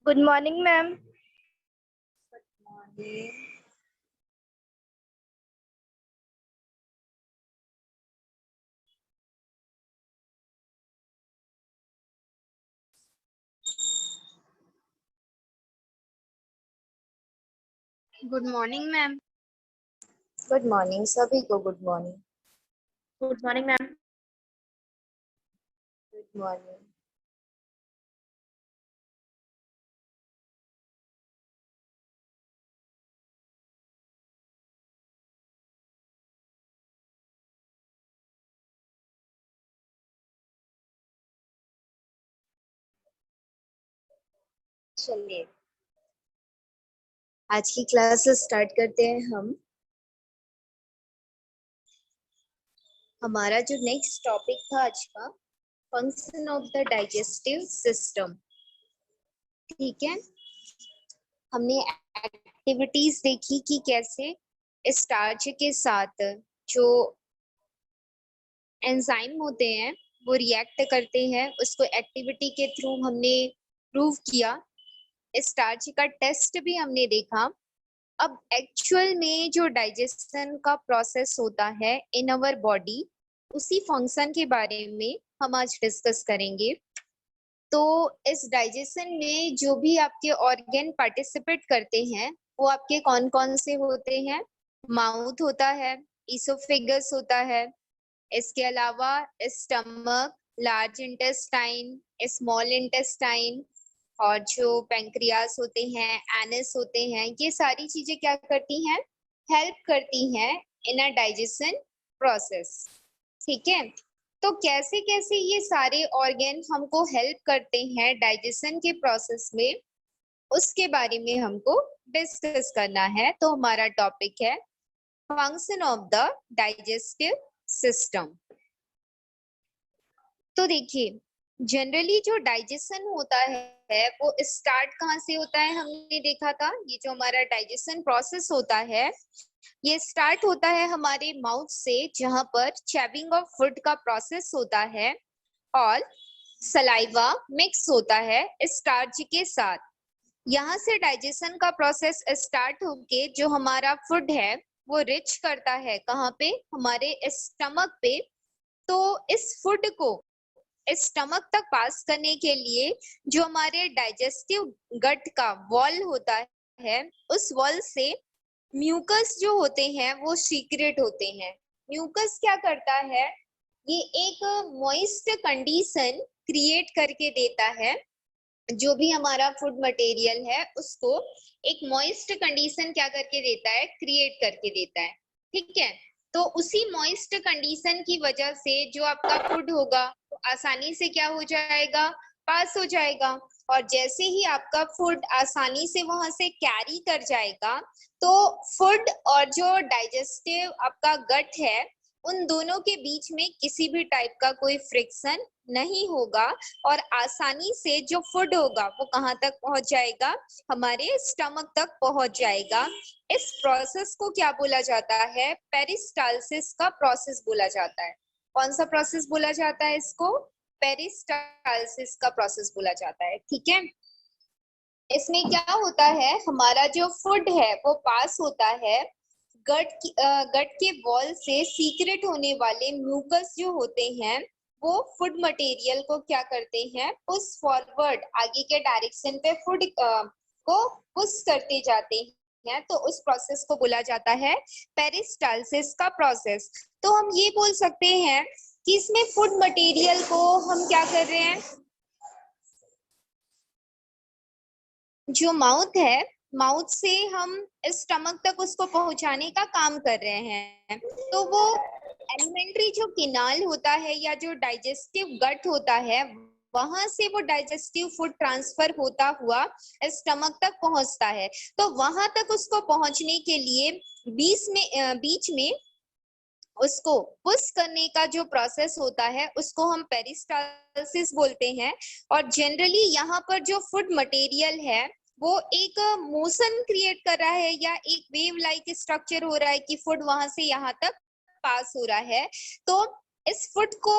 Good morning, ma'am. Morning. Good morning, ma'am. Good morning सभी को good morning. Good morning, ma'am. Good morning. चलिए आज की class start करते हैं हम। हमारा जो नेक्स्ट टॉपिक था आज का, function of the digestive system. ठीक है, हमने एक्टिविटीज देखी कि कैसे स्टार्च के साथ जो एंजाइम होते हैं वो रिएक्ट करते हैं, उसको एक्टिविटी के थ्रू हमने प्रूव किया। स्टार्च का टेस्ट भी हमने देखा। अब एक्चुअल में जो डाइजेशन का प्रोसेस होता है इन अवर बॉडी, उसी फंक्शन के बारे में हम आज डिस्कस करेंगे। तो इस डाइजेशन में जो भी आपके ऑर्गन पार्टिसिपेट करते हैं वो आपके कौन कौन से होते हैं? माउथ होता है, इसोफेगस होता है, इसके अलावा stomach, large intestine, small intestine, और जो पैंक्रियास होते हैं, एनस होते हैं, ये सारी चीजें क्या करती हैं? हेल्प करती हैं इन अ डाइजेशन प्रोसेस। ठीक है, तो कैसे कैसे ये सारे ऑर्गन हमको हेल्प करते हैं डाइजेशन के प्रोसेस में, उसके बारे में हमको डिस्कस करना है। तो हमारा टॉपिक है function of the digestive system. तो देखिए, जनरली जो डाइजेशन होता है वो स्टार्ट कहाँ से होता है? हमने देखा था ये जो हमारा डाइजेशन प्रोसेस होता है ये स्टार्ट होता है हमारे माउथ से, जहां पर चैविंग ऑफ फूड का प्रोसेस होता है और सलाइवा मिक्स होता है स्टार्च के साथ। यहाँ से डाइजेशन का प्रोसेस स्टार्ट होके जो हमारा फूड है वो रिच करता है कहाँ पे? हमारे स्टमक पे। तो इस फूड को स्टमक तक पास करने के लिए जो हमारे डाइजेस्टिव गट का वॉल होता है, उस वॉल से म्यूकस जो होते हैं वो सीक्रेट होते हैं। म्यूकस क्या करता है? ये एक मॉइस्ट कंडीशन क्रिएट करके देता है। जो भी हमारा फूड मटेरियल है उसको एक मॉइस्ट कंडीशन क्या करके देता है? क्रिएट करके देता है। ठीक है, तो उसी मॉइस्ट कंडीशन की वजह से जो आपका फूड होगा वो आसानी से क्या हो जाएगा? पास हो जाएगा। और जैसे ही आपका फूड आसानी से वहां से कैरी कर जाएगा, तो फूड और जो डाइजेस्टिव आपका गट है उन दोनों के बीच में किसी भी टाइप का कोई फ्रिक्शन नहीं होगा, और आसानी से जो फूड होगा वो कहाँ तक पहुंच जाएगा? हमारे स्टमक तक पहुंच जाएगा। इस प्रोसेस को क्या बोला जाता है? पेरिस्टालसिस का प्रोसेस बोला जाता है। कौन सा प्रोसेस बोला जाता है इसको? पेरिस्टालसिस का प्रोसेस बोला जाता है। ठीक है, इसमें क्या होता है? हमारा जो फूड है वो पास होता है गट के वॉल से सीक्रेट होने वाले म्यूकस जो होते हैं वो फूड मटेरियल को क्या करते हैं? पुश फॉरवर्ड, आगे के डायरेक्शन पे फूड को पुश करते जाते हैं। तो उस प्रोसेस को बोला जाता है पेरिस्टालसिस का प्रोसेस। तो हम ये बोल सकते हैं कि इसमें फूड मटेरियल को हम क्या कर रहे हैं? जो माउथ है, माउथ से हम स्टमक तक उसको पहुंचाने का काम कर रहे हैं। तो वो एलिमेंट्री जो किनाल होता है या जो डाइजेस्टिव गट होता है, वहां से वो डाइजेस्टिव फूड ट्रांसफर होता हुआ स्टमक तक पहुंचता है। तो वहां तक उसको पहुंचने के लिए बीच में उसको पुश करने का जो प्रोसेस होता है उसको हम पेरिस्टालसिस बोलते हैं। और जनरली यहाँ पर जो फूड मटेरियल है वो एक मोशन क्रिएट कर रहा है या एक वेव लाइक स्ट्रक्चर हो रहा है कि फूड वहां से यहाँ तक पास हो रहा है। तो इस फूड को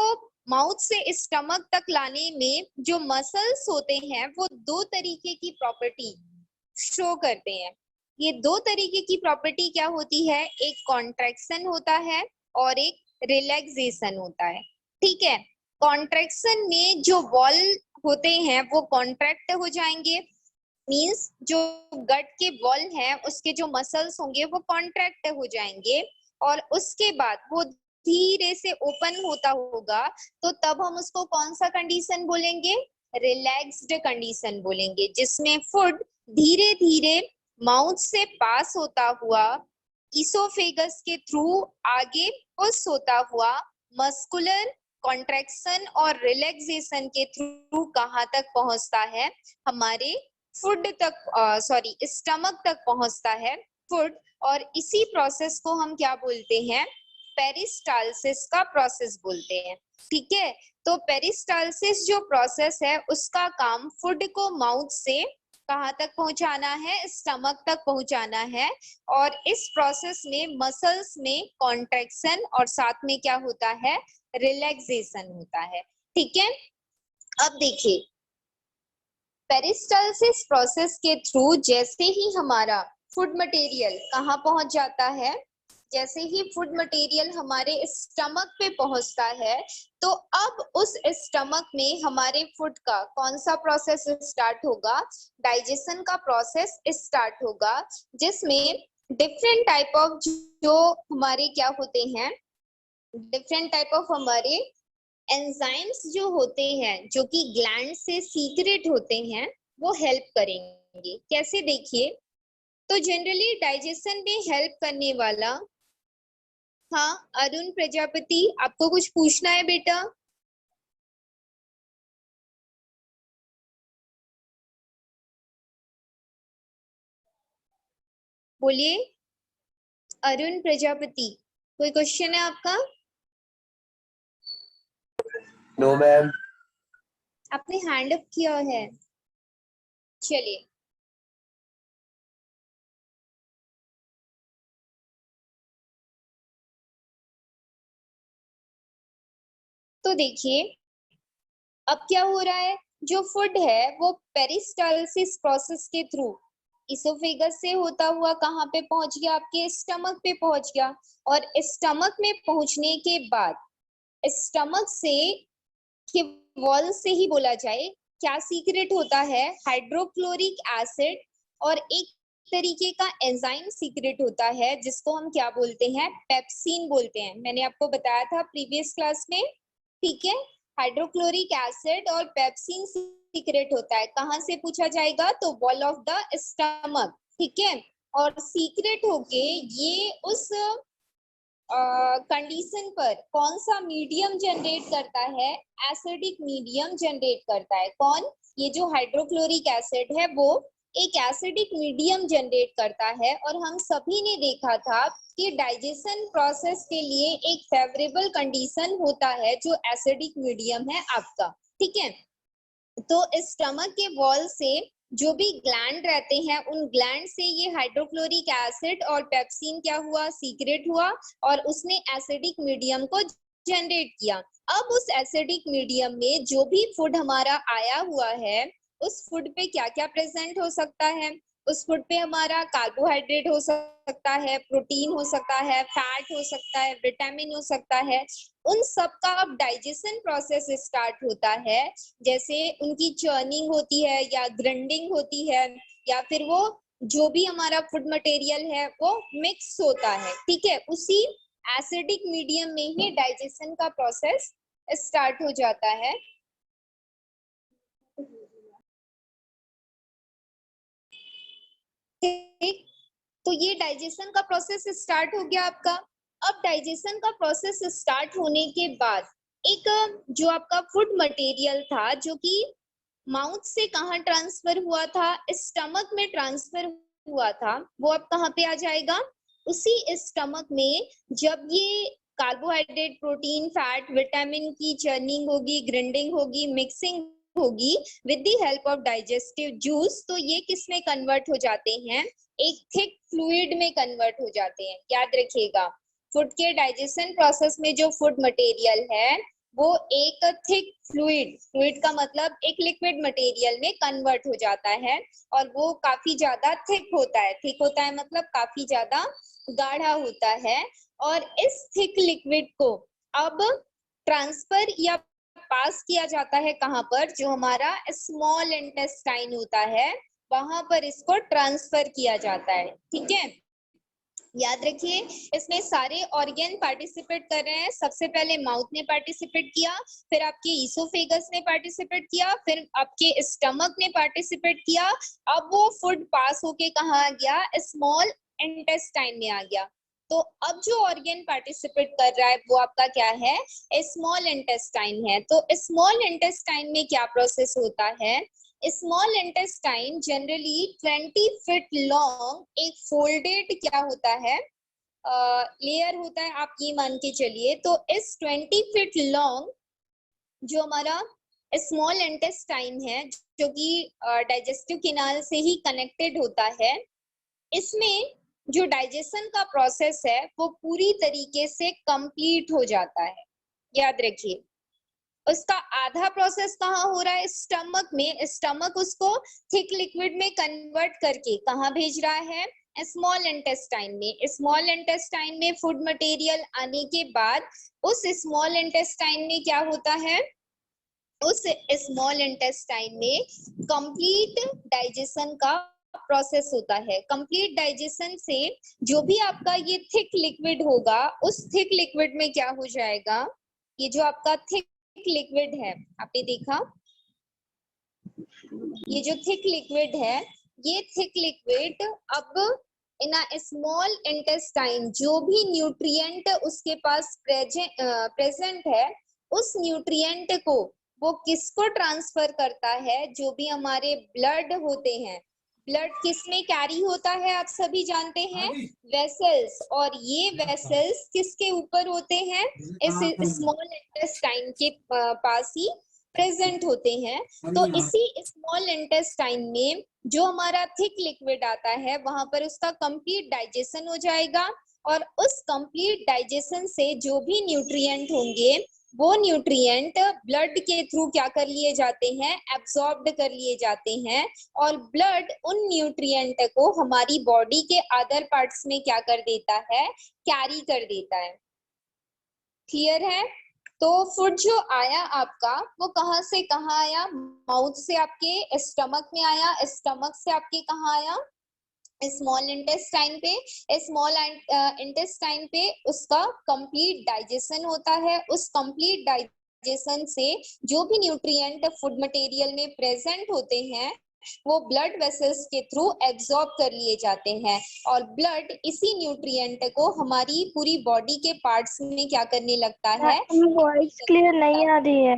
माउथ से स्टमक तक लाने में जो मसल्स होते हैं वो दो तरीके की प्रॉपर्टी शो करते हैं। ये दो तरीके की प्रॉपर्टी क्या होती है, एक कॉन्ट्रैक्शन होता है और एक रिलैक्सेशन होता है। ठीक है, कॉन्ट्रैक्शन में जो वॉल होते हैं वो कॉन्ट्रैक्ट हो जाएंगे, मींस जो गट के वॉल हैं उसके जो मसल्स होंगे वो कॉन्ट्रैक्ट हो जाएंगे, और उसके बाद वो धीरे से ओपन होता होगा, तो तब हम उसको कौन सा कंडीशन बोलेंगे, रिलैक्स्ड कंडीशन बोलेंगे, जिसमें फूड धीरे धीरे माउथ से पास होता हुआ इसोफेगस के थ्रू आगे पुश होता हुआ मस्कुलर कॉन्ट्रैक्शन और रिलैक्सेशन के थ्रू कहाँ तक पहुंचता है, हमारे फूड तक, सॉरी स्टमक तक पहुंचता है फूड। और इसी प्रोसेस को हम क्या बोलते हैं, पेरिस्टालसिस का प्रोसेस बोलते हैं। ठीक है, तो पेरिस्टालसिस जो प्रोसेस है उसका काम फूड को माउथ से कहाँ तक पहुंचाना है, स्टमक तक पहुंचाना है। और इस प्रोसेस में मसल्स में कॉन्ट्रैक्शन और साथ में क्या होता है, रिलैक्सेशन होता है। ठीक है, अब देखिए पेरिस्टालसिस प्रोसेस के थ्रू जैसे ही हमारा फूड मटेरियल कहाँ पहुंच जाता है, जैसे ही फूड मटेरियल हमारे स्टमक पे पहुंचता है, तो अब उस स्टमक में हमारे फूड का कौन सा प्रोसेस स्टार्ट होगा, डाइजेशन का प्रोसेस स्टार्ट होगा, जिसमें डिफरेंट टाइप ऑफ जो हमारे क्या होते हैं, डिफरेंट टाइप ऑफ हमारे एंजाइम्स जो होते हैं जो कि ग्लैंड से सीक्रेट होते हैं वो हेल्प करेंगे। कैसे, देखिए, तो जनरली डाइजेशन में हेल्प करने वाला, हाँ अरुण प्रजापति आपको कुछ पूछना है बेटा? बोलिए अरुण प्रजापति, कोई क्वेश्चन है आपका? No ma'am. आपने हैंड अप किया है, चलिए। तो देखिए अब क्या हो रहा है, जो फूड है वो पेरिस्टालसिस प्रोसेस के थ्रू इसोफेगस से होता हुआ कहाँ पे पहुंच गया, आपके स्टमक पे पहुंच गया। और स्टमक में पहुंचने के बाद स्टमक से के वॉल से ही बोला जाए क्या सीक्रेट होता है, हाइड्रोक्लोरिक एसिड और एक तरीके का एंजाइम सीक्रेट होता है जिसको हम क्या बोलते हैं, पेप्सिन बोलते हैं। मैंने आपको बताया था प्रीवियस क्लास में। ठीक है, हाइड्रोक्लोरिक एसिड और पेप्सिन सीक्रेट होता है, कहाँ से पूछा जाएगा, तो वॉल ऑफ द स्टमक। ठीक है, और सीक्रेट होके ये उस कंडीशन पर कौन सा मीडियम जनरेट करता है, एसिडिक मीडियम जनरेट करता है। कौन, ये जो हाइड्रोक्लोरिक एसिड है वो एक एसिडिक मीडियम जनरेट करता है। और हम सभी ने देखा था कि डाइजेशन प्रोसेस के लिए एक फेवरेबल कंडीशन होता है जो एसिडिक मीडियम है आपका। ठीक है, तो स्टमक के वॉल से जो भी ग्लैंड रहते हैं उन ग्लैंड से ये हाइड्रोक्लोरिक एसिड और पेप्सिन क्या हुआ, सीक्रेट हुआ, और उसने एसिडिक मीडियम को जनरेट किया। अब उस एसिडिक मीडियम में जो भी फूड हमारा आया हुआ है उस फूड पे क्या क्या प्रेजेंट हो सकता है, उस फूड पे हमारा कार्बोहाइड्रेट हो सकता है, प्रोटीन हो सकता है, फैट हो सकता है, विटामिन हो सकता है। उन सब का अब डाइजेशन प्रोसेस स्टार्ट होता है, जैसे उनकी चर्निंग होती है या ग्राइंडिंग होती है, या फिर वो जो भी हमारा फूड मटेरियल है वो मिक्स होता है। ठीक है, उसी एसिडिक मीडियम में ही डाइजेशन का प्रोसेस स्टार्ट हो जाता है। ठीक, तो ये डाइजेशन का प्रोसेस स्टार्ट हो गया आपका। अब डाइजेशन का प्रोसेस स्टार्ट होने के बाद एक जो आपका फूड मटेरियल था जो कि माउथ से कहाँ ट्रांसफर हुआ था, स्टमक में ट्रांसफर हुआ था, वो अब कहाँ पे आ जाएगा, उसी स्टमक में। जब ये कार्बोहाइड्रेट, प्रोटीन, फैट, विटामिन की चर्निंग होगी, ग्राइंडिंग होगी, मिक्सिंग होगी with the help of digestive juice, तो ये किस में कन्वर्ट हो जाते हैं, एक थिक फ्लूइड में कन्वर्ट हो जाते हैं। याद रखिएगा, फूड के डाइजेशन प्रोसेस में जो फूड मटेरियल है वो एक थिक फ्लूइड का मतलब एक लिक्विड मटेरियल में कन्वर्ट हो जाता है और वो काफी ज्यादा थिक होता है मतलब काफी ज्यादा गाढ़ा होता है। और इस थिक लिक्विड को अब ट्रांसफर या पास किया जाता है कहाँ पर, जो हमारा स्मॉल इंटेस्टाइन होता है वहां पर इसको ट्रांसफर किया जाता है। ठीक है, याद रखिए इसमें सारे ऑर्गन पार्टिसिपेट कर रहे हैं। सबसे पहले माउथ ने पार्टिसिपेट किया, फिर आपके ईसोफेगस ने पार्टिसिपेट किया, फिर आपके स्टमक ने पार्टिसिपेट किया। अब वो फूड पास होके कहाँ आ गया, स्मॉल इंटेस्टाइन में आ गया। तो अब जो ऑर्गन पार्टिसिपेट कर रहा है वो आपका क्या है, स्मॉल इंटेस्टाइन है। तो स्मॉल इंटेस्टाइन में क्या प्रोसेस होता है, small intestine generally 20 feet long एक फोल्डेड क्या होता है, लेयर होता है, आप ये मान के चलिए। तो इस 20 फीट लॉन्ग जो हमारा स्मॉल इंटेस्टाइन है, जो कि डाइजेस्टिव कैनाल से ही कनेक्टेड होता है, इसमें जो डाइजेशन का प्रोसेस है वो पूरी तरीके से कंप्लीट हो जाता है। याद रखिए उसका आधा प्रोसेस कहाँ हो रहा है, स्टमक में। स्टमक उसको थिक लिक्विड में कन्वर्ट करके कहाँ भेज रहा है, स्मॉल इंटेस्टाइन में। स्मॉल इंटेस्टाइन में फूड मटेरियल आने के बाद उस स्मॉल इंटेस्टाइन में क्या होता है, उस स्मॉल इंटेस्टाइन में कंप्लीट डाइजेशन का प्रोसेस होता है। कंप्लीट डाइजेशन से जो भी आपका ये थिक लिक्विड होगा, उस थिक लिक्विड में क्या हो जाएगा, ये जो आपका थिक लिक्विड है, आपने देखा ये जो थिक लिक्विड है, ये थिक लिक्विड अब इन अ स्मॉल इंटेस्टाइन जो भी न्यूट्रिएंट उसके पास प्रेजेंट है, उस न्यूट्रिएंट को वो किसको ट्रांसफर करता है, जो भी हमारे ब्लड होते हैं। ब्लड किसमें कैरी होता है आप सभी जानते हैं, वेसल्स। और ये वेसल्स किसके ऊपर होते हैं, इस स्मॉल इंटेस्टाइन के पास ही प्रेजेंट होते हैं। तो इसी स्मॉल इंटेस्टाइन में जो हमारा थिक लिक्विड आता है वहां पर उसका कंप्लीट डाइजेशन हो जाएगा और उस कंप्लीट डाइजेशन से जो भी न्यूट्रिएंट होंगे वो न्यूट्रिएंट ब्लड के थ्रू क्या कर लिए जाते हैं, एब्सॉर्ब्ड कर लिए जाते हैं। और ब्लड उन न्यूट्रिएंट को हमारी बॉडी के अदर पार्ट्स में क्या कर देता है, कैरी कर देता है। क्लियर है। तो फूड जो आया आपका वो कहाँ से कहाँ आया, माउथ से आपके स्टमक में आया, स्टमक से आपके कहाँ आया, स्मॉल इंटेस्टाइन पे। स्मॉल इंटेस्टाइन पे उसका कंप्लीट डाइजेशन होता है। उस कंप्लीट डाइजेशन से जो भी न्यूट्रिएंट फूड मटेरियल में प्रेजेंट होते हैं वो ब्लड वेसल्स के थ्रू एब्सॉर्ब कर लिए जाते हैं और ब्लड इसी न्यूट्रिएंट को हमारी पूरी बॉडी के पार्ट्स में क्या करने लगता है, वॉइस क्लियर नहीं आ रही है।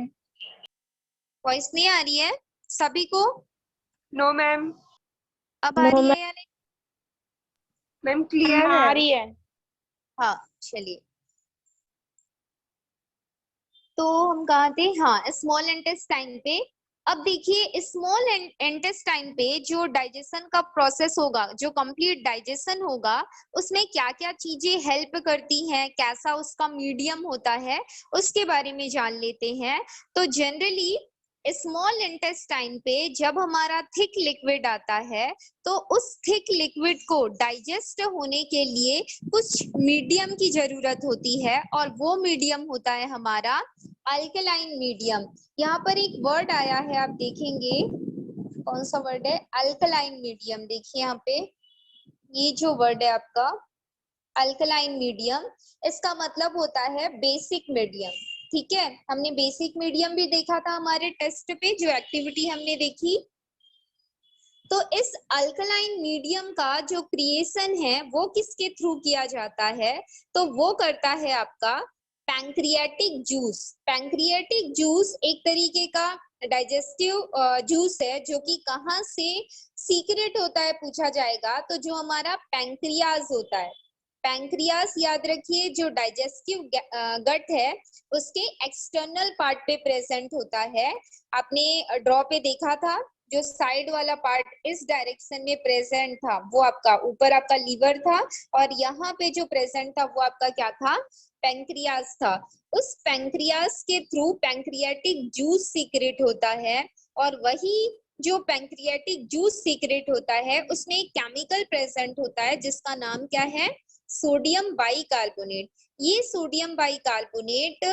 वॉइस नहीं आ रही है सभी को? No ma'am. अब आ रही है या नहीं? मैम क्लियर है। आ रही है। हाँ चलिए, तो हम कहा थे, हाँ स्मॉल इंटेस्टाइन पे। अब देखिए स्मॉल इंटेस्टाइन पे जो डाइजेशन का प्रोसेस होगा, जो कंप्लीट डाइजेशन होगा, उसमें क्या क्या चीजें हेल्प करती हैं, कैसा उसका मीडियम होता है, उसके बारे में जान लेते हैं। तो जनरली स्मॉल इंटेस्टाइन पे जब हमारा थिक लिक्विड आता है तो उस थिक लिक्विड को डाइजेस्ट होने के लिए कुछ मीडियम की जरूरत होती है और वो मीडियम होता है हमारा अल्कलाइन मीडियम। यहाँ पर एक वर्ड आया है, आप देखेंगे कौन सा वर्ड है, अल्कलाइन मीडियम। देखिए यहाँ पे ये जो वर्ड है आपका अल्कलाइन मीडियम, इसका मतलब होता है बेसिक मीडियम। ठीक है, हमने बेसिक मीडियम भी देखा था हमारे टेस्ट पे, जो एक्टिविटी हमने देखी। तो इस अल्कलाइन मीडियम का जो क्रिएशन है वो किसके थ्रू किया जाता है, तो वो करता है आपका पैंक्रियाटिक जूस। पैंक्रियाटिक जूस एक तरीके का डाइजेस्टिव जूस है जो कि कहाँ से सीक्रेट होता है पूछा जाएगा, तो जो हमारा पैंक्रियाज होता है, पैंक्रियास याद रखिए जो डाइजेस्टिव गट है उसके एक्सटर्नल पार्ट पे प्रेजेंट होता है। आपने ड्रॉ पे देखा था जो साइड वाला पार्ट इस डायरेक्शन में प्रेजेंट था वो आपका ऊपर आपका लीवर था, और यहाँ पे जो प्रेजेंट था वो आपका क्या था, पैंक्रियाज था। उस पैंक्रियाज के थ्रू पैंक्रियाटिक जूस सीक्रेट होता है, और वही जो पैंक्रियाटिक जूस सीक्रेट होता है उसमें एक केमिकल प्रेजेंट होता है जिसका नाम क्या है, सोडियम बाइकार्बोनेट। ये sodium bicarbonate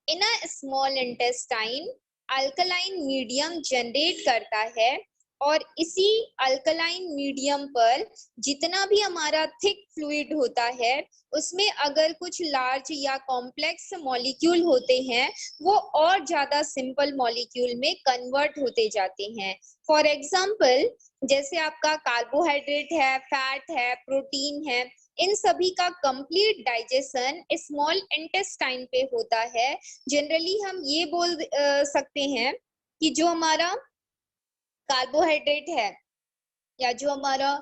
in a small intestine alkaline medium generate करता है, और इसी अल्कलाइन मीडियम पर जितना भी हमारा थिक फ्लूइड होता है उसमें अगर कुछ लार्ज या कॉम्प्लेक्स मॉलिक्यूल होते हैं वो और ज्यादा सिंपल मॉलिक्यूल में कन्वर्ट होते जाते हैं। फॉर एग्जाम्पल जैसे आपका कार्बोहाइड्रेट है, फैट है, प्रोटीन है, इन सभी का कंप्लीट डाइजेशन स्मॉल इंटेस्टाइन पे होता है। जनरली हम ये बोल सकते हैं कि जो हमारा कार्बोहाइड्रेट है या जो हमारा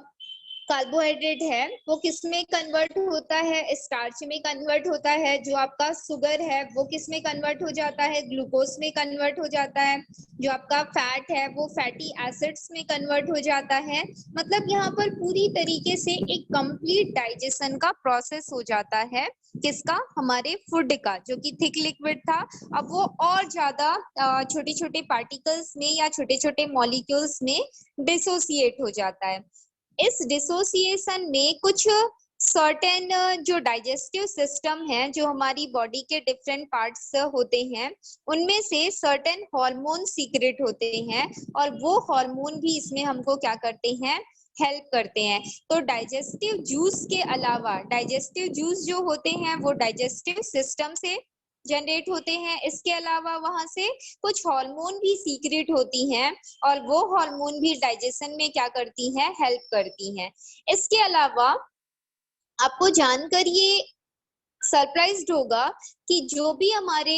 कार्बोहाइड्रेट है वो किस में कन्वर्ट होता है, स्टार्च में कन्वर्ट होता है। जो आपका शुगर है वो किस में कन्वर्ट हो जाता है, ग्लूकोज में कन्वर्ट हो जाता है। जो आपका फैट है वो फैटी एसिड्स में कन्वर्ट हो जाता है। मतलब यहाँ पर पूरी तरीके से एक कंप्लीट डाइजेशन का प्रोसेस हो जाता है। किसका, हमारे फूड का, जो कि थिक लिक्विड था अब वो और ज्यादा छोटे छोटे पार्टिकल्स में या छोटे छोटे मॉलिक्यूल्स में डिसोसिएट हो जाता है। इस डिसोसिएशन में कुछ सर्टेन जो डाइजेस्टिव सिस्टम है जो हमारी बॉडी के डिफरेंट पार्ट्स होते हैं उनमें से सर्टेन हार्मोन सीक्रेट होते हैं, और वो हार्मोन भी इसमें हमको क्या करते हैं, हेल्प करते हैं। तो डाइजेस्टिव जूस के अलावा डाइजेस्टिव जूस जो होते हैं वो डाइजेस्टिव सिस्टम से जनरेट होते हैं, इसके अलावा वहां से कुछ हार्मोन भी सीक्रेट होती हैं और वो हार्मोन भी डाइजेशन में क्या करती हैं, हेल्प करती हैं। इसके अलावा आपको जानकर ये सरप्राइज्ड होगा कि जो भी हमारे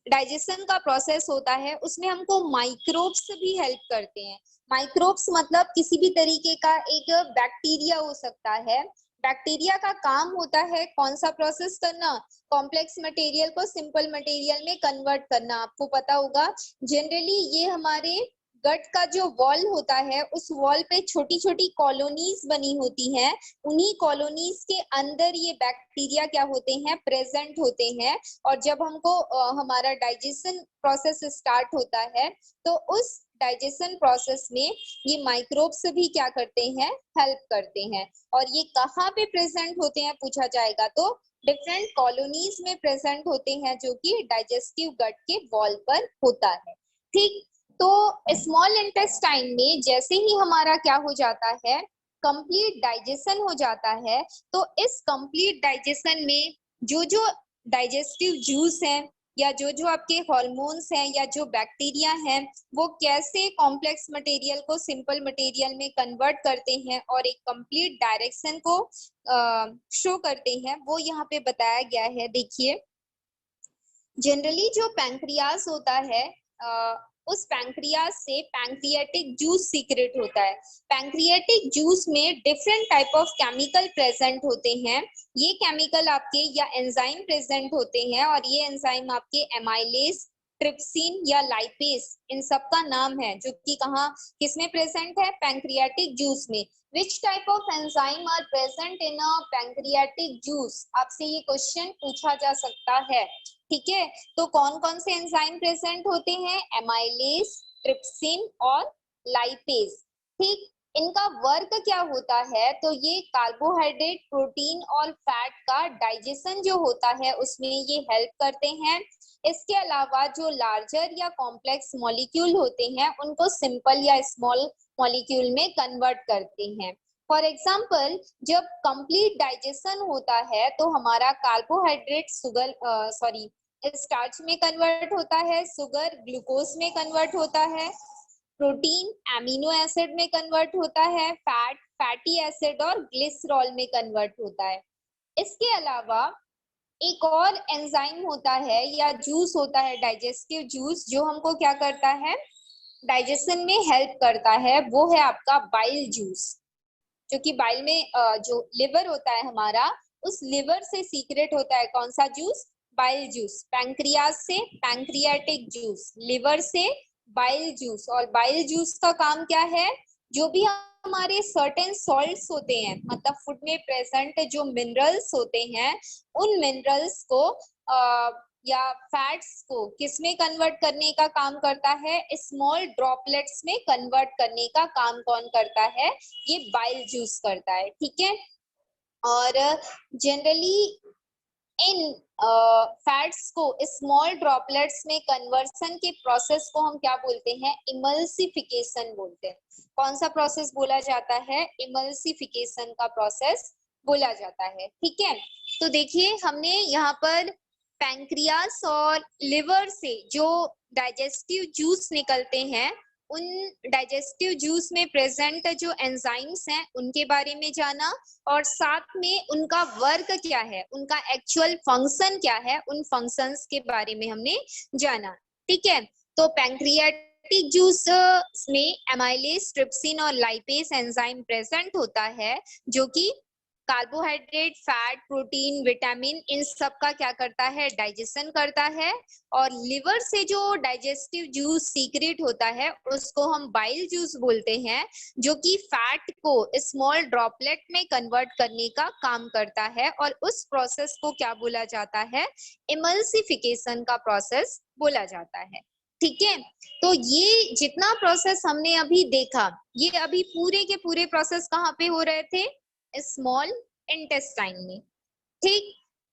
डाइजेशन का प्रोसेस होता है उसमें हमको माइक्रोब्स भी हेल्प करते हैं। माइक्रोब्स मतलब किसी भी तरीके का एक बैक्टीरिया हो सकता है। बैक्टीरिया का काम होता है कौन सा प्रोसेस करना, कॉम्प्लेक्स मटेरियल को सिंपल मटेरियल में कन्वर्ट करना। आपको पता होगा जनरली ये हमारे गट का जो वॉल होता है उस वॉल पे छोटी छोटी कॉलोनीज बनी होती हैं। उन्हीं कॉलोनीज के अंदर ये बैक्टीरिया क्या होते हैं, प्रेजेंट होते हैं। और जब हमको हमारा डाइजेशन प्रोसेस स्टार्ट होता है तो उस डाइजेशन प्रोसेस में ये माइक्रोब्स भी क्या करते हैं, हेल्प करते हैं। और ये कहाँ पे प्रेजेंट होते हैं पूछा जाएगा तो डिफरेंट कॉलोनीज में प्रेजेंट होते हैं जो कि डाइजेस्टिव गट के वॉल पर होता है। ठीक, तो स्मॉल इंटेस्टाइन में जैसे ही हमारा क्या हो जाता है, कंप्लीट डाइजेशन हो जाता है, तो इस कंप्लीट डाइजेशन में जो जो डाइजेस्टिव जूस है या जो जो आपके हॉर्मोन्स हैं या जो बैक्टीरिया हैं वो कैसे कॉम्प्लेक्स मटेरियल को सिंपल मटेरियल में कन्वर्ट करते हैं और एक कंप्लीट डायरेक्शन को शो करते हैं, वो यहाँ पे बताया गया है। देखिए जनरली जो पैंक्रियास होता है उस पैंक्रियास से पैंक्रियाटिक जूस सीक्रेट होता है। पैंक्रियाटिक जूस में different type of chemical present होते हैं। ये केमिकल आपके या एंजाइम प्रेजेंट होते हैं और ये एंजाइम आपके एमाइलेज, ट्रिप्सिन या लाइपेज इन सब का नाम है जो कि कहाँ किसमें प्रेजेंट है, पैंक्रियाटिक जूस में। Which type of enzyme are present in a pancreatic juice, आपसे ये क्वेश्चन पूछा जा सकता है। ठीक है, तो कौन कौन से एंजाइम प्रेजेंट होते हैं, एमाइलेज, ट्रिप्सिन और लाइपेज। ठीक, इनका वर्क क्या होता है, तो ये कार्बोहाइड्रेट, प्रोटीन और फैट का डाइजेशन जो होता है उसमें ये हेल्प करते हैं। इसके अलावा जो लार्जर या कॉम्प्लेक्स मॉलिक्यूल होते हैं उनको सिंपल या स्मॉल मॉलिक्यूल में कन्वर्ट करते हैं। फॉर एग्जाम्पल जब कंप्लीट डाइजेशन होता है तो हमारा कार्बोहाइड्रेट स्टार्च में कन्वर्ट होता है, शुगर ग्लूकोज में कन्वर्ट होता है, प्रोटीन एमिनो एसिड में कन्वर्ट होता है, फैट फैटी एसिड और ग्लिसरॉल में कन्वर्ट होता है। इसके अलावा एक और एंजाइम होता है या जूस होता है, डाइजेस्टिव जूस, जो हमको क्या करता है, डाइजेशन में हेल्प करता है, वो है आपका बाइल जूस। जो कि बाइल में जो लिवर होता है हमारा उस लिवर से सीक्रेट होता है कौन सा जूस, बाइल जूस। पैंक्रियाज से पैंक्रियाटिक जूस, लिवर से बाइल जूस। और बाइल जूस का काम क्या है, जो भी हमारे सर्टेन सॉल्ट्स होते हैं, मतलब फूड में प्रेजेंट जो मिनरल्स होते हैं, उन मिनरल्स को या फैट्स को किसमें कन्वर्ट करने का काम करता है, स्मॉल ड्रॉपलेट्स में कन्वर्ट करने का काम कौन करता है, ये बाइल जूस करता है। ठीक है। और जनरली इन फैट्स को स्मॉल ड्रॉपलेट्स में कन्वर्सन के प्रोसेस को हम क्या बोलते हैं, इमल्सिफिकेशन बोलते हैं। कौन सा प्रोसेस बोला जाता है, इमल्सिफिकेशन का प्रोसेस बोला जाता है। ठीक है। तो देखिए हमने यहाँ पर पैंक्रियास और लिवर से जो डाइजेस्टिव जूस निकलते हैं, उन डाइजेस्टिव जूस में प्रेजेंट जो एंजाइम्स हैं उनके बारे में जाना, और साथ में उनका वर्क क्या है, उनका एक्चुअल फंक्शन क्या है, उन फंक्शंस के बारे में हमने जाना। ठीक है। तो पैंक्रियाटिक जूस में एमाइलेज, ट्रिप्सिन और लाइपेज एंजाइम प्रेजेंट होता है, जो कि कार्बोहाइड्रेट, फैट, प्रोटीन, विटामिन, इन सब का क्या करता है, डाइजेशन करता है। और लिवर से जो डाइजेस्टिव जूस सीक्रेट होता है उसको हम बाइल जूस बोलते हैं, जो कि फैट को स्मॉल ड्रॉपलेट में कन्वर्ट करने का काम करता है, और उस प्रोसेस को क्या बोला जाता है, इमल्सिफिकेशन का प्रोसेस बोला जाता है। ठीक है। तो ये जितना प्रोसेस हमने अभी देखा, ये अभी पूरे के पूरे प्रोसेस कहाँ पे हो रहे थे, स्मॉल इंटेस्टाइन में। ठीक।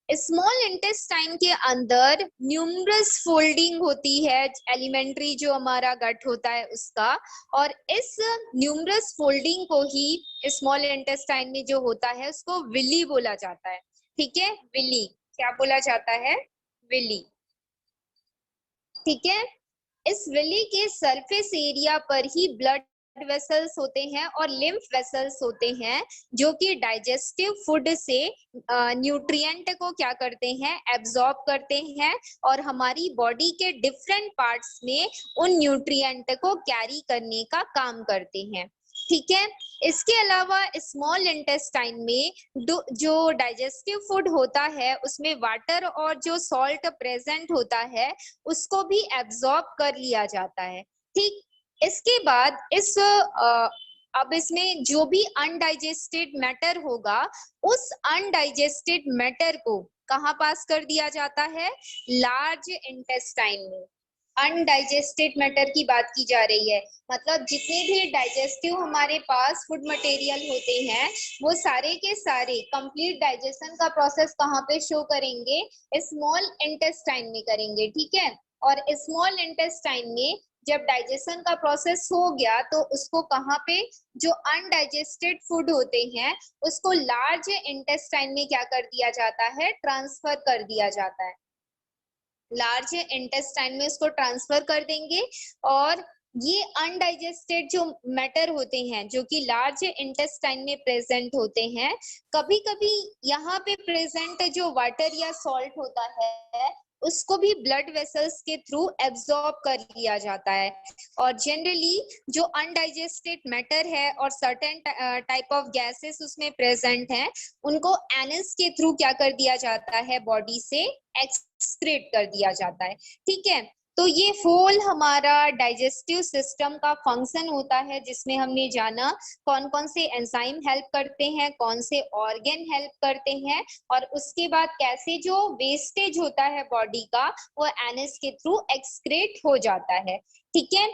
स्मॉल इंटेस्टाइन के अंदर न्यूमरस फोल्डिंग होती है, एलिमेंट्री जो हमारा गट होता है उसका, और इस न्यूमरस फोल्डिंग को ही स्मॉल इंटेस्टाइन में जो होता है उसको विली बोला जाता है। ठीक है। विली, क्या बोला जाता है, विली। ठीक है। इस विली के सरफेस एरिया पर ही ब्लड वेसल्स होते हैं और लिम्फ वेसल्स होते हैं, जो कि डाइजेस्टिव फूड से न्यूट्रिएंट को क्या करते हैं, एब्जॉर्ब करते हैं, और हमारी बॉडी के डिफरेंट पार्ट्स में उन न्यूट्रिएंट को कैरी करने का काम करते हैं। ठीक है। इसके अलावा स्मॉल इंटेस्टाइन में जो डाइजेस्टिव फूड होता है उसमें वाटर और जो सॉल्ट प्रेजेंट होता है उसको भी एब्जॉर्ब कर लिया जाता है। ठीक। इसके बाद अब इसमें जो भी अनडाइजेस्टेड मैटर होगा, उस अनडाइजेस्टेड मैटर को कहाँ पास कर दिया जाता है, लार्ज इंटेस्टाइन में। अनडाइजेस्टेड मैटर की बात की जा रही है, मतलब जितने भी डाइजेस्टिव हमारे पास फूड मटेरियल होते हैं वो सारे के सारे कंप्लीट डाइजेशन का प्रोसेस कहाँ पे शो करेंगे, स्मॉल इंटेस्टाइन में करेंगे। ठीक है। और स्मॉल इंटेस्टाइन में जब डाइजेशन का प्रोसेस हो गया तो उसको कहाँ पे, जो अनडाइजेस्टेड फूड होते हैं उसको लार्ज इंटेस्टाइन में क्या कर दिया जाता है, ट्रांसफर कर दिया जाता है। लार्ज इंटेस्टाइन में उसको ट्रांसफर कर देंगे, और ये अनडाइजेस्टेड जो मैटर होते हैं जो कि लार्ज इंटेस्टाइन में प्रेजेंट होते हैं, कभी कभी यहाँ पे प्रेजेंट जो वाटर या सॉल्ट होता है उसको भी ब्लड वेसल्स के थ्रू एब्जॉर्ब कर लिया जाता है। और जनरली जो अनडाइजेस्टेड मैटर है और सर्टेन टाइप ऑफ गैसेस उसमें प्रेजेंट हैं, उनको एनस के थ्रू क्या कर दिया जाता है, बॉडी से एक्सक्रीट कर दिया जाता है। ठीक है। तो ये होल हमारा डाइजेस्टिव सिस्टम का फंक्शन होता है, जिसमें हमने जाना कौन कौन से एंजाइम हेल्प करते हैं, कौन से ऑर्गन हेल्प करते हैं, और उसके बाद कैसे जो वेस्टेज होता है बॉडी का वो एनएस के थ्रू एक्सक्रीट हो जाता है। ठीक है।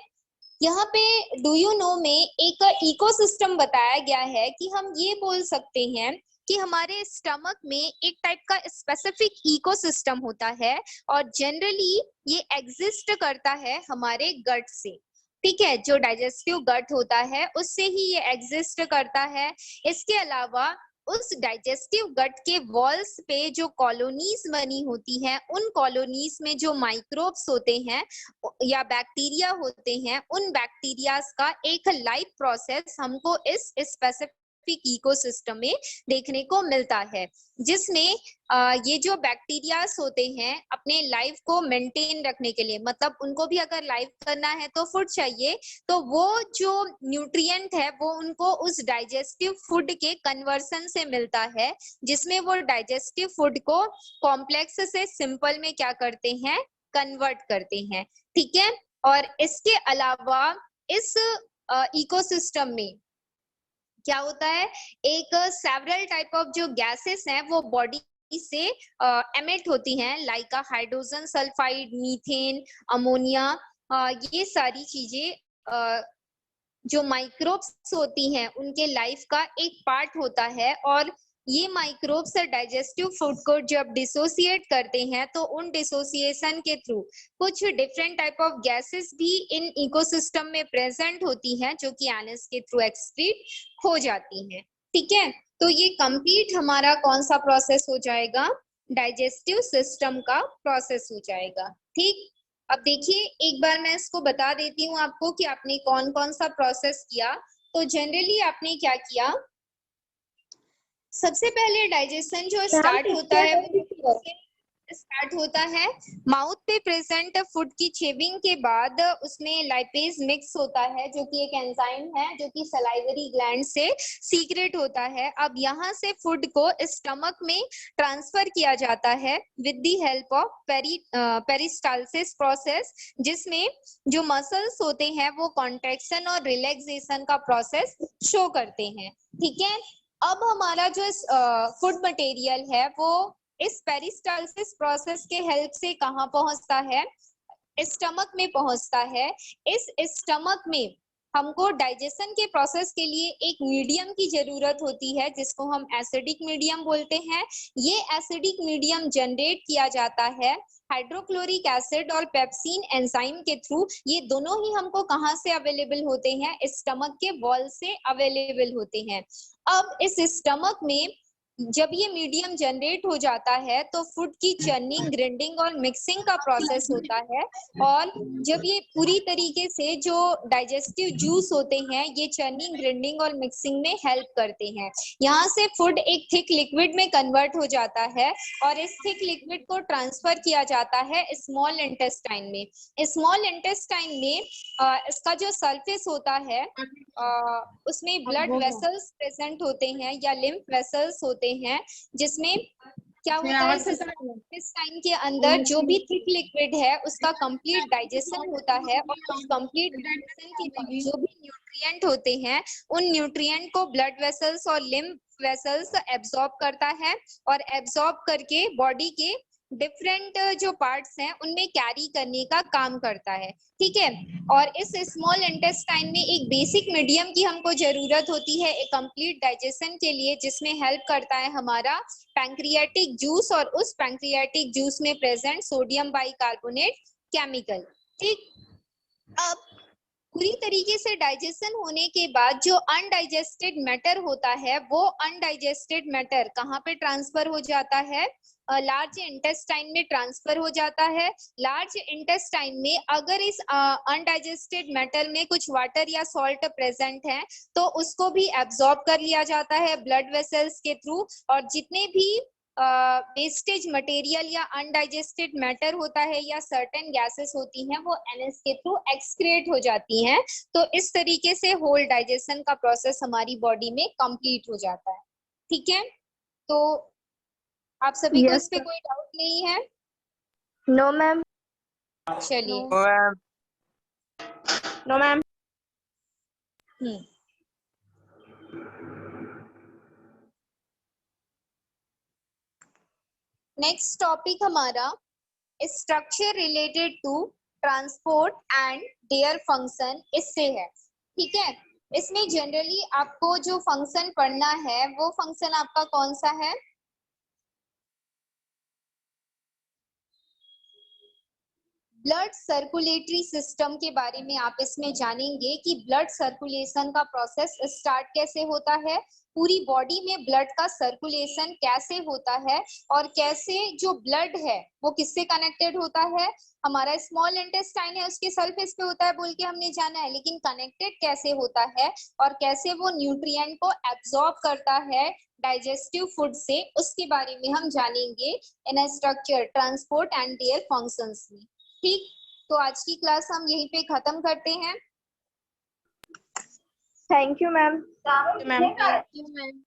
यहाँ पे डू यू नो में एक इकोसिस्टम बताया गया है कि हम ये बोल सकते हैं कि हमारे स्टमक में एक टाइप का स्पेसिफिक इकोसिस्टम होता है, और जनरली ये एग्जिस्ट करता है हमारे गट से। ठीक है। जो डाइजेस्टिव गट होता है उससे ही ये एग्जिस्ट करता है। इसके अलावा उस डाइजेस्टिव गट के वॉल्स पे जो कॉलोनीज बनी होती हैं, उन कॉलोनीज में जो माइक्रोब्स होते हैं या बैक्टीरिया होते हैं, उन बैक्टीरियाज का एक लाइफ प्रोसेस हमको इस स्पेसिफिक इकोसिस्टम में देखने को मिलता है, जिसमें ये जो बैक्टीरियाज होते हैं अपने लाइफ को मेंटेन रखने के लिए, मतलब उनको भी अगर लाइफ करना है तो फूड चाहिए, तो वो जो न्यूट्रिएंट है वो उनको उस डाइजेस्टिव फूड के कन्वर्सन से मिलता है, जिसमें वो डाइजेस्टिव फूड को कॉम्प्लेक्स से सिंपल में क्या करते हैं, कन्वर्ट करते हैं। ठीक है। और इसके अलावा इस इकोसिस्टम में क्या होता है, एक सेवरल टाइप ऑफ जो गैसेस हैं वो बॉडी से एमिट होती हैं, like hydrogen sulphide, methane, ammonia. ये सारी चीजें जो माइक्रोब्स होती हैं उनके लाइफ का एक पार्ट होता है, और ये माइक्रोब्स डाइजेस्टिव फूड को जब डिसोसिएट करते हैं तो उन डिसोसिएशन के थ्रू कुछ डिफरेंट टाइप ऑफ गैसेस भी इन इकोसिस्टम में प्रेजेंट होती हैं, जो कि एनएस के थ्रू एक्सक्रीट हो जाती हैं। ठीक है, तो ये कंप्लीट हमारा कौन सा प्रोसेस हो जाएगा, डाइजेस्टिव सिस्टम का प्रोसेस हो जाएगा। ठीक, अब देखिए एक बार मैं इसको बता देती हूँ आपको कि आपने कौन कौन सा प्रोसेस किया। तो जनरली आपने क्या किया, सबसे पहले डाइजेशन जो स्टार्ट होता है वो स्टार्ट होता है माउथ पे प्रेजेंट फूड की चेविंग के बाद उसमें लाइपेज मिक्स होता है, जो कि एक एंजाइम है जो कि सलाइवरी ग्लैंड से सीक्रेट होता है। अब यहाँ से फूड को स्टमक में ट्रांसफर किया जाता है with the help of peristalsis process, जिसमें जो मसल्स होते हैं वो कॉन्ट्रैक्शन और रिलैक्सेशन का प्रोसेस शो करते हैं। ठीक है, अब हमारा जो फूड मटेरियल है वो इस पेरिस्टालसिस प्रोसेस के हेल्प से कहाँ पहुंचता है, स्टमक में पहुंचता है। इस स्टमक में हमको डाइजेशन के प्रोसेस के लिए एक मीडियम की जरूरत होती है जिसको हम एसिडिक मीडियम बोलते हैं। ये एसिडिक मीडियम जनरेट किया जाता है हाइड्रोक्लोरिक एसिड और पेप्सिन एंजाइम के थ्रू। ये दोनों ही हमको कहाँ से अवेलेबल होते हैं, स्टमक के वॉल से अवेलेबल होते हैं। अब इस स्टमक में जब ये मीडियम जनरेट हो जाता है तो फूड की चर्निंग, ग्राइंडिंग और मिक्सिंग का प्रोसेस होता है, और जब ये पूरी तरीके से जो डाइजेस्टिव जूस होते हैं ये चर्निंग, ग्राइंडिंग और मिक्सिंग में हेल्प करते हैं। यहाँ से फूड एक थिक लिक्विड में कन्वर्ट हो जाता है और इस थिक लिक्विड को ट्रांसफर किया जाता है स्मॉल इंटेस्टाइन में। स्मॉल इंटेस्टाइन में इसका जो सरफेस होता है उसमें ब्लड वेसल्स प्रेजेंट होते हैं या लिम्फ वेसल्स होते हैं, जिसमें क्या होता है इंटेस्टाइन के अंदर जो भी थिक लिक्विड है उसका कंप्लीट डाइजेशन होता है, और उस कंप्लीट डाइजेशन के बाद जो भी न्यूट्रिएंट होते हैं उन न्यूट्रिएंट को ब्लड वेसल्स और लिम्फ वेसल्स एब्जॉर्ब करता है, और एब्जॉर्ब करके बॉडी के डिफरेंट जो पार्ट्स हैं उनमें कैरी करने का काम करता है। ठीक है, और इस स्मॉल इंटेस्टाइन में एक बेसिक मीडियम की हमको जरूरत होती है एक कंप्लीट डाइजेशन के लिए, जिसमें हेल्प करता है हमारा पैंक्रियाटिक जूस और उस पैंक्रियाटिक जूस में प्रेजेंट सोडियम बाइकार्बोनेट केमिकल। ठीक, अब पूरी तरीके से डाइजेशन होने के बाद जो अनडाइजेस्टेड मैटर होता है वो अनडाइजेस्टेड मैटर कहाँ पे ट्रांसफर हो जाता है, लार्ज इंटेस्टाइन में ट्रांसफर हो जाता है। लार्ज इंटेस्टाइन में अगर इस अनडाइजेस्टेड मैटर में कुछ वाटर या सॉल्ट प्रेजेंट है तो उसको भी एब्जॉर्ब कर लिया जाता है ब्लड वेसल्स के थ्रू, और जितने भी वेस्टेज मटेरियल या अनडाइजेस्टेड मैटर होता है या सर्टेन गैसेस होती हैं वो एनएस के थ्रू एक्सक्रिएट हो जाती हैं। तो इस तरीके से होल डाइजेशन का प्रोसेस हमारी बॉडी में कंप्लीट हो जाता है। ठीक है, तो आप सभी को इस पे कोई डाउट नहीं है? No ma'am. चलिए, नो मैम। नेक्स्ट टॉपिक हमारा structure related to transport and their function इससे है। ठीक है, इसमें जनरली आपको जो फंक्शन पढ़ना है वो फंक्शन आपका कौन सा है, ब्लड सर्कुलेटरी सिस्टम के बारे में आप इसमें जानेंगे कि ब्लड सर्कुलेशन का प्रोसेस स्टार्ट कैसे होता है, पूरी बॉडी में ब्लड का सर्कुलेशन कैसे होता है, और कैसे जो ब्लड है वो किससे कनेक्टेड होता है, हमारा स्मॉल इंटेस्टाइन है उसके सरफेस पे होता है बोल के हमने जाना है, लेकिन कनेक्टेड कैसे होता है और कैसे वो न्यूट्रिएंट को एब्जॉर्ब करता है डाइजेस्टिव फूड से, उसके बारे में हम जानेंगे इन structure transport and their functions में। ठीक, तो आज की क्लास हम यहीं पे खत्म करते हैं। Thank you ma'am. Thank you ma'am.